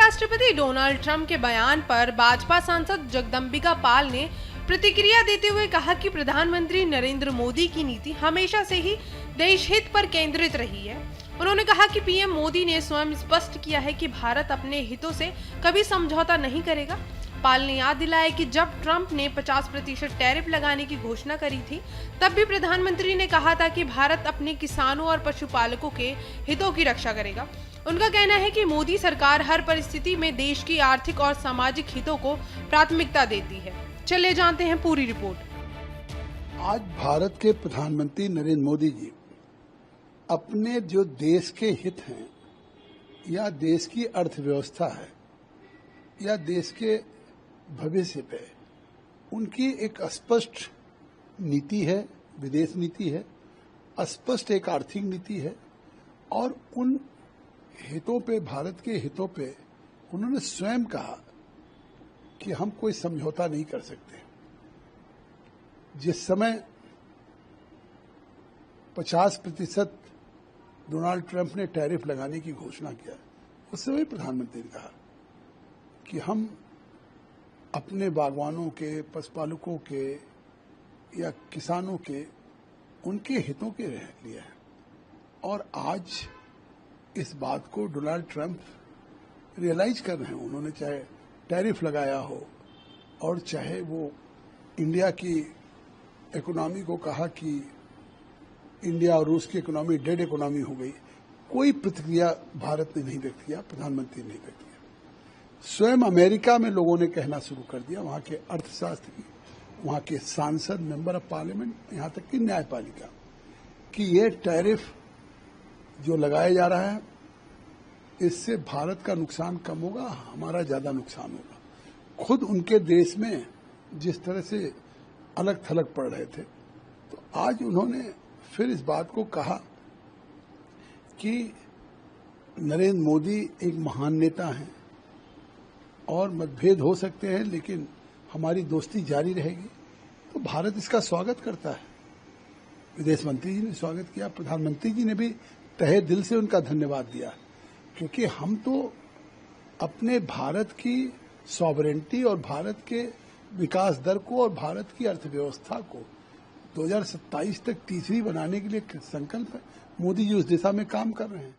राष्ट्रपति Donald Trump के बयान पर भाजपा सांसद जगदम्बिका पाल ने प्रतिक्रिया देते हुए कहा कि प्रधानमंत्री नरेंद्र मोदी की नीति हमेशा से ही देश हित पर केंद्रित रही है। उन्होंने कहा कि पीएम मोदी ने स्वयं स्पष्ट किया है कि भारत अपने हितों से कभी समझौता नहीं करेगा। पाल ने याद दिलाया कि जब ट्रंप ने 50% टैरिफ लगाने की घोषणा करी थी, तब भी प्रधानमंत्री ने कहा था कि भारत अपने किसानों और पशुपालकों के हितों की रक्षा करेगा। उनका कहना है कि मोदी सरकार हर परिस्थिति में देश की आर्थिक और सामाजिक हितों को प्राथमिकता देती है। चले जानते हैं पूरी रिपोर्ट। आज भारत के प्रधानमंत्री नरेंद्र मोदी जी अपने जो देश के हित हैं या देश की अर्थव्यवस्था है या देश के भविष्य पे उनकी एक स्पष्ट नीति है, विदेश नीति है, स्पष्ट एक आर्थिक नीति है और उन हितों पे, भारत के हितों पे उन्होंने स्वयं कहा कि हम कोई समझौता नहीं कर सकते। जिस समय 50% डोनाल्ड ट्रंप ने टैरिफ लगाने की घोषणा किया, उस समय प्रधानमंत्री ने कहा कि हम अपने बागवानों के, पशुपालकों के या किसानों के, उनके हितों के लिए हैं। और आज इस बात को डोनाल्ड ट्रंप रियलाइज कर रहे हैं। उन्होंने चाहे टैरिफ लगाया हो और चाहे वो इंडिया की इकोनॉमी को कहा कि इंडिया और रूस की इकोनॉमी डेड इकोनॉमी हो गई, कोई प्रतिक्रिया भारत ने नहीं व्यक्त किया, प्रधानमंत्री ने नहीं व्यक्त किया। स्वयं अमेरिका में लोगों ने कहना शुरू कर दिया, वहां के अर्थशास्त्र की, वहां के सांसद, मेंबर ऑफ पार्लियामेंट, यहां तक कि न्यायपालिका, कि ये टैरिफ जो लगाया जा रहा है इससे भारत का नुकसान कम होगा, हमारा ज्यादा नुकसान होगा। खुद उनके देश में जिस तरह से अलग थलग पड़ रहे थे, तो आज उन्होंने फिर इस बात को कहा कि नरेंद्र मोदी एक महान नेता हैं और मतभेद हो सकते हैं लेकिन हमारी दोस्ती जारी रहेगी। तो भारत इसका स्वागत करता है। विदेश मंत्री जी ने स्वागत किया, प्रधानमंत्री जी ने भी तहे दिल से उनका धन्यवाद दिया, क्योंकि हम तो अपने भारत की सॉवरेंटी और भारत के विकास दर को और भारत की अर्थव्यवस्था को 2027 तक तीसरी बनाने के लिए संकल्प है। मोदी जी उस दिशा में काम कर रहे हैं।